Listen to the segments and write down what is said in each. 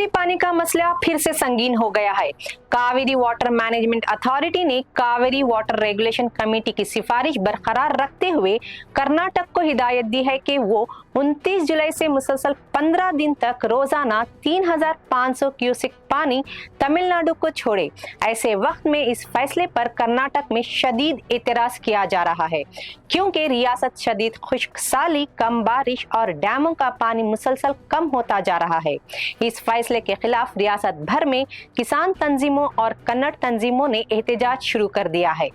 कावेरी पानी का मसला फिर से संगीन हो गया है। कावेरी वाटर मैनेजमेंट अथॉरिटी ने कावेरी वाटर रेगुलेशन कमेटी की सिफारिश बरकरार रखते हुए कर्नाटक को हिदायत दी है कि वो 29 जुलाई से मुसलसल 15 दिन तक रोजाना 3500 क्यूसेक पानी तमिलनाडु को छोड़े। ऐसे वक्त में इस फैसले पर कर्नाटक में शदीद एतराज किया जा रहा है, क्योंकि रियासत शदीद खुश्क साली, कम बारिश और डैमों का पानी मुसलसल कम होता जा रहा है। इस फैसले के खिलाफ रियासत भर में किसान तंजीमों और कन्नड़ तंजीमों ने एहतजाज शुरू कर दिया है।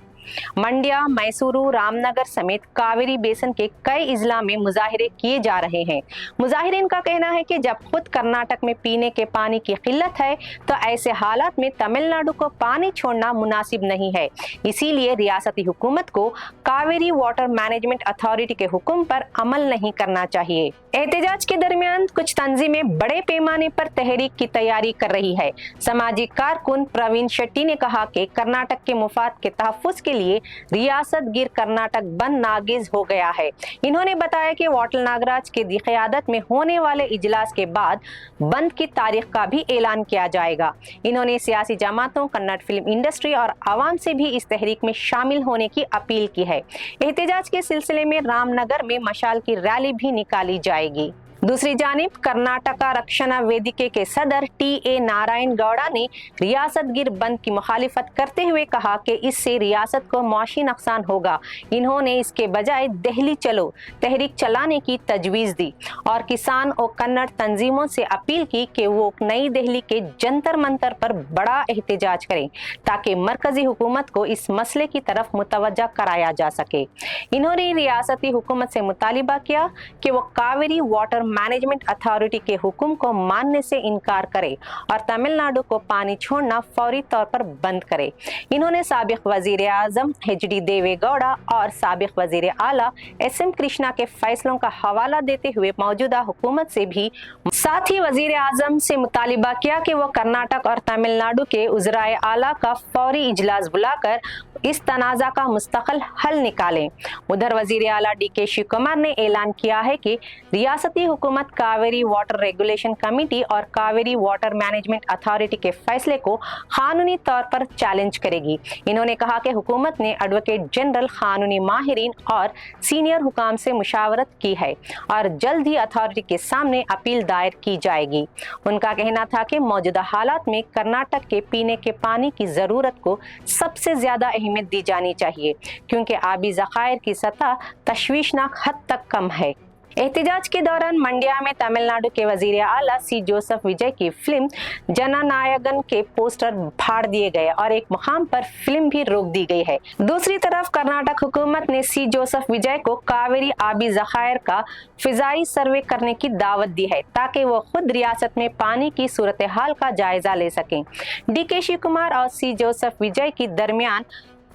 मंड्या, मैसूरू, रामनगर समेत कावेरी बेसन के कई इजला में मुजाहिरे किए जा रहे हैं। मुजाहिरीन का कहना है कि जब खुद कर्नाटक में पीने के पानी की किल्लत है तो ऐसे हालात में तमिलनाडु को पानी छोड़ना मुनासिब नहीं है। इसीलिए रियासती हुकूमत को कावेरी वाटर मैनेजमेंट अथॉरिटी के हुक्म पर अमल नहीं करना चाहिए। एहतजाज के दरमियान कुछ तंजीमें बड़े पैमाने पर तहरीक की तैयारी कर रही है। सामाजिक कारकुन प्रवीण शेट्टी ने कहा कि कर्नाटक के मुफाद के तहफ्फुज के लिए रियासत गिर कर्नाटक बंद नागिज हो गया है। इन्होंने बताया कि वाटल नागराज की क़यादत में होने वाले इजलास के बाद बंद की तारीख का भी ऐलान किया जाएगा। इन्होंने सियासी जमातों, कन्नड़ फिल्म इंडस्ट्री और आवाम से भी इस तहरीक में शामिल होने की अपील की है। एहतजाज के सिलसिले में रामनगर में मशाल की रैली भी निकाली जाएगी। दूसरी जानिब कर्नाटका रक्षणा वेदिके के सदर टी.ए. नारायण गौड़ा ने रियासत गिर बंद की मुखालिफत करते हुए कहा कि इससे रियासत को मौशी नुकसान होगा। इन्होंने इसके बजाय दिल्ली चलो तहरीक चलाने की तजवीज़ दी और किसान और कन्नड़ तंजीमों से अपील की कि वो नई दिल्ली के जंतर मंतर पर बड़ा एहतजाज करें ताकि मरकजी हुकूमत को इस मसले की तरफ मुतवज्जा कराया जा सके। इन्होंने रियासती हुकूमत से मुतालिबा किया कि वो कावेरी वाटर मैनेजमेंट अथॉरिटी के हुक्म को मानने से इनकार करे और तमिलनाडु को पानी छोड़ना फौरी तौर पर बंद करे। इन्होंने साबिक वजीर आजम एच.डी. देवे गौड़ा और साबिक वजीर आला एस.एम. कृष्णा के फैसलों का हवाला देते हुए मौजूदा हुकूमत से भी साथ ही वजीर आजम से मुतालिबा किया कि वो कर्नाटक और तमिलनाडु के उज़राए आला का फौरी इजलास बुलाकर इस तनाज़ा का मुस्तकिल हल निकालें। उधर वजीर आला डी.के. शिव कुमार ने ऐलान किया है कि रियासती हुकूमत कावेरी वाटर रेगुलेशन कमेटी और कावेरी वाटर मैनेजमेंट अथॉरिटी के फैसले को कानूनी तौर पर चैलेंज करेगी। इन्होंने कहा कि हुकूमत ने एडवोकेट जनरल, कानूनी माहिरीन और सीनियर हुकाम से मुशावरत की है और जल्द ही अथॉरिटी के सामने अपील दायर की जाएगी। उनका कहना था कि मौजूदा हालात में कर्नाटक के पीने के पानी की ज़रूरत को सबसे ज़्यादा अहमियत दी जानी चाहिए, क्योंकि आबी ज़खायर की सतह तशवीशनाक हद तक कम है। एहतजाज के दौरान मंड्या में तमिलनाडु के वजीर आला सी जोसेफ विजय की फिल्म जननायगन के पोस्टर फाड़ दिए गए और एक मुकाम पर फिल्म भी रोक दी गई है। दूसरी तरफ कर्नाटक हुकूमत ने सी जोसेफ विजय को कावेरी आबी ज़खायर का फिजाई सर्वे करने की दावत दी है ताकि वो खुद रियासत में पानी की सूरत हाल का जायजा ले सकें। डी.के. शिव कुमार और सी जोसेफ विजय की दरमियान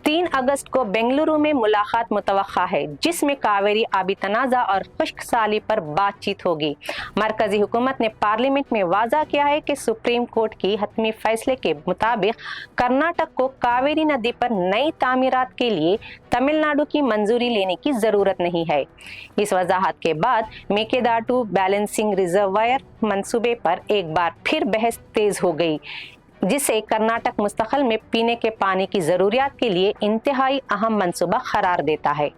3 अगस्त को बेंगलुरु में मुलाकात मुतवक्का है, जिसमें कावेरी आबी तनाज़ा और खुश्क साली पर बातचीत होगी। मरकजी हुकूमत ने पार्लियामेंट में वाज़ा किया है कि सुप्रीम कोर्ट की हतमी फैसले के मुताबिक कर्नाटक को कावेरी नदी पर नई तामीरात के लिए तमिलनाडु की मंजूरी लेने की ज़रूरत नहीं है। इस वजाहत के बाद मेकेदाटू बैलेंसिंग रिजर्वायर मंसूबे पर एक बार फिर बहस तेज हो गई, जिसे कर्नाटक मुस्तकिल में पीने के पानी की ज़रूरियात के लिए इंतहाई अहम मंसूबा करार देता है।